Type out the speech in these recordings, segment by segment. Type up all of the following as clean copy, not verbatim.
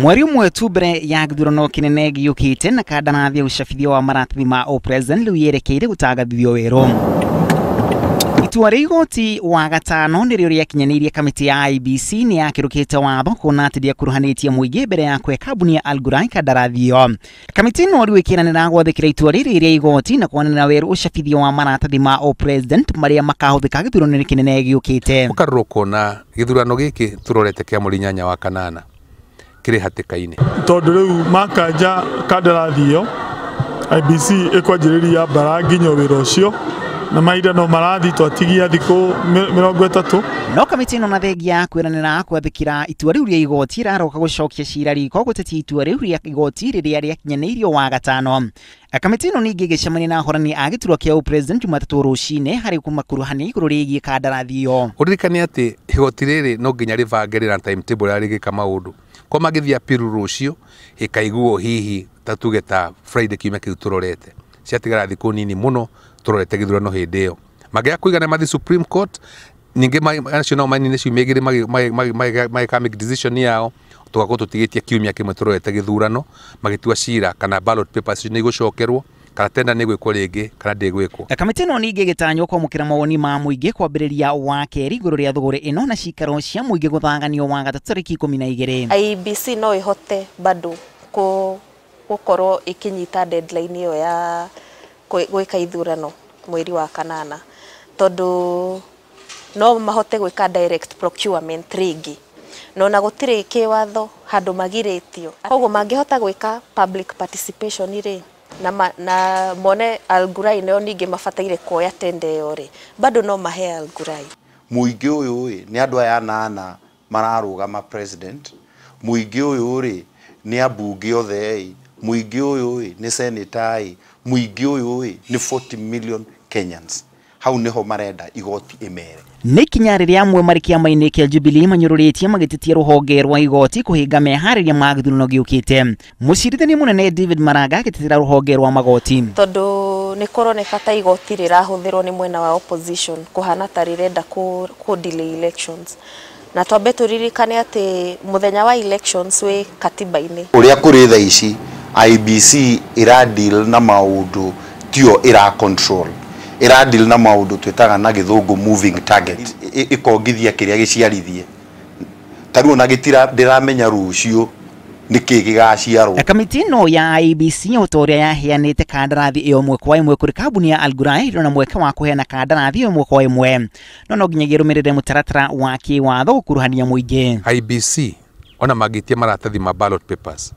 Mweri umwe tu mbere ya githurano kinene giukite na kandarathi ya ucabithia wa maratathi ma O-President riu yerekeire gutagathithio weru. Itua ria igoti wa gatano nirio riakinyanirie kamiti ya IEBC ni yakirukite watho kuona ati ndiakuruhanitie muingi mbere ya kwe kambuni ya Al Ghurair kandarathi iyo. Kamiti no riu ikiranira gwathikira itua riri ria igoti na kuonanira weru ucabithia wa maratathi ma O-President maria makahuthika githurano kinene giukite. Ukaruko na githurano giki turorete kia muri 8 wa kanana kiri hatikaine tondu riu makanja kandarathi iyo IEBC ikwanjiriria mbara nginya wira ucio na maida no marathi twatigia thiku 30. No kamiti no nathengia kwiranira kwathikira itua riu ria igoti iraroka gucokia cira riko gutetia itua riu ria igoti riria riakinyanirio wa gatano. Kamiti no ningi gicemania na ahorani a giturwa kia O-President Jumatatu rucine hari kumakuruhania iguru rigie kandarathi iyo. Uririkani ati igoti riri no nginya rivangerera timetable ya rigika maundu ko magithia piru rucio ikaiguo hihi tatugeta Friday kiumia kiu turorete ciatigara thiku nini muno turorete githurano hindi iyo magia kuigana mathi Supreme Court ninge national mining ciumegire make decision yao tugakorwo tutigitie kiumia kimwe turorete githurano magitua cira kana ballot papers ni gucokerwo kana tenda ni gwikwo ringi kana ndigwikwo. Kamiti no ningi gitanyo kwamukira mawoni ma muingi kwambiriria wa keri iguru ria thuguri ino na cikaro cia muingi guthanganio wa gatatu tariki 12. IEBC no ihote bado gukorwo ikinyita deadline iyo ya gwika ithurano mweri wa kanana tondu no mahote gwika direct procurement ringi no na gutire kiwatho handu magiritio koguo mangihota gwika public participation ri na mone Al Ghurair no ningi mafataire kuoya tende yo ri bado no mahe Al Ghurair. Muingi uyu ni andu aya anana mararugama president, muingi uyu ri ni abunge othe, muingi uyu ni senator, muingi uyu ni 40 million Kenyans. Hau niho marenda igoti imere. Ni kinya riria amwe marikia maine kia Jubilee manyururitie magititia ruhonge rwa igoti kuhinga mehariria ma githurano giukite. Mucirithania munene David Maraga agititira ruhonge rwa magoti tondu ni koroneka ta igoti rirahuthirwo ni mwena wa opposition kuhana ta rirenda ku delay elections na twambe turirikane ati muthenya wa elections we katiba-ini uria kuri tha ici IEBC ira deal na maundu tio ira control ira deal na maundu twetaga na githungu moving target ikongithia kiria giciarithie taruo na gitira ndiramenya rucio niki gigaciarwo. Kamiti no ya IEBC utoria yaheanite kandarathi iyo mwe kwa imwe kuri kambuni ya Al Ghurair na mweke wa kuheana kandarathi iyo mwe kwa imwe no nginyagia rumirire mutaratara wa kiwatho kuruhania muingi. IEBC ona magitie maratathi ma ballot papers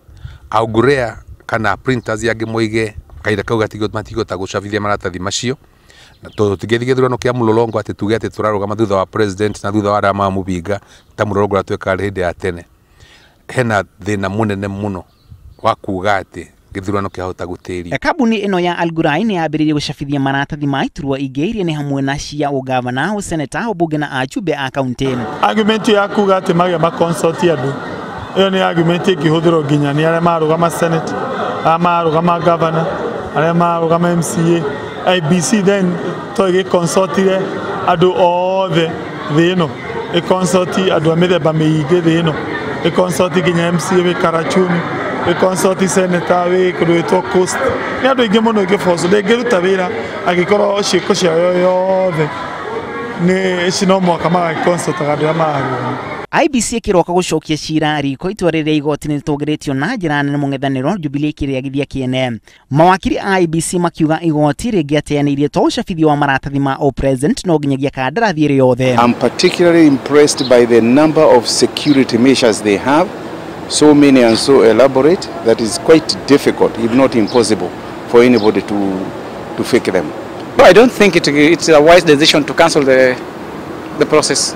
Al Ghurair kana printers yage muige kaida kau gatigota gucabithia maratathi macio na tutigethige thurano kia mulolongo ati tuge ati turarugama thutha wa president na thutha wa rama mubinga ta mulolongo ratweka hindi ya tene hena thina munene muno wa kuga ati githurano kihota gutiria. Kambuni ino ya Al Ghurair ni yambiririe gucabithia maratathi ma iturwa ingi ni hamwe na cia ugavana, useneta, ubunge na ajumbe a kaunti. Argument ya kuga ati magia maconsult andu iyo ni argument ikihuthirwo nginya ni aria marugama senate, marugama governor, aria marugama MCA. IEBC then to igiconsultire andu othe thino iconsulti andu a mithemba miingi thino iconsulti nginya MCA we Karachuni iconsulti senator we kurwitwo Coast ni andu ingi muno igifoco ndengiruta wira agikorwo ciiko ciao yothe ni cino mwaka magaconsult andu amaru. IEBC ikiroka gucokia cira riko itua riria igoti ni tugiritio na njira nene mung'ethaniro Jubilee kiria githia kiene. Mawakiri a IEBC makiuga igoti ringiateanirie to ucabithia wa maratathi ma O-President no nginyagia kandarathi iri yothe. I'm particularly impressed by the number of security measures they have, so many and so elaborate that is quite difficult, if not impossible, for anybody to fake them. No, I don't think it's a wise decision to cancel the process.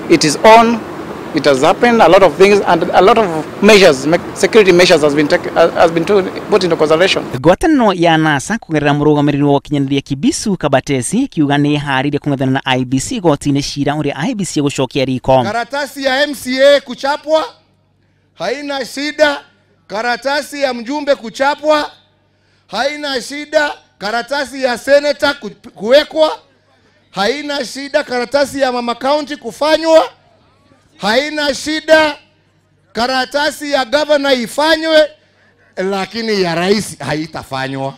It is on. It has happened, a lot of things and a lot of measures, security measures has been put into consideration. Ngwatanĩro ya NASA kugerera mũrũgamĩrĩri wa ũkinyanĩria Kibisu Kabatesi kiuga nĩ harĩirie kũng'ethana na IEBC igoti-inĩ cira ũrĩa IEBC gũcokia riko. Karatasi ya MCA kuchapwa haina shida, karatasi ya mjumbe kuchapwa haina shida, karatasi ya senator kuwekwa haina shida, karatasi ya mama county kufanywa haina shida, karatasi ya gavana ifanywe, lakini ya rais haitafanywa.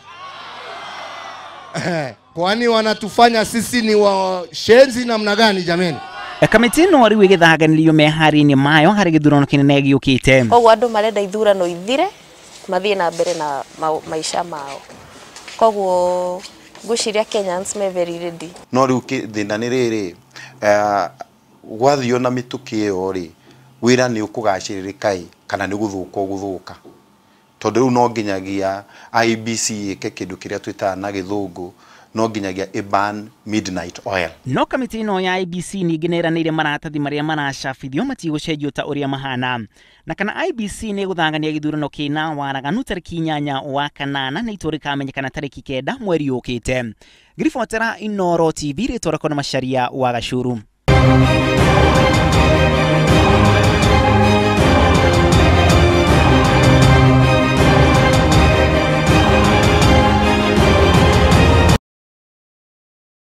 Kwani wanatufanya sisi ni washenzi namna gani jameni? Kamiti no ari wigithaganiriyo mehari-ini mayo hari githurano kinene giukite. Koguo andu marenda ithurano ithire mathie na mbere na maisha mao. Koguo ngwiciria Kenyans me very ready. No riu thina ni riri gwathio na mituki iyo ri wira ni ukugaciririkai kana ni guthuka tondu riu no nginyagia IBC ike kindu kiria twita na githungu no nginyagia ban midnight oil. No kamiti no ya IBC ningi neranire maratathi maria maracabithio matigucenjio ta uria mahana, na kana IBC ni guthangania githurano kina waraganu tariki 8 wa kanana na itori kamenyekana tariki 9 mweri ukite. Ngiribotera Inooro TV ritorako na Macharia wa Gachuru.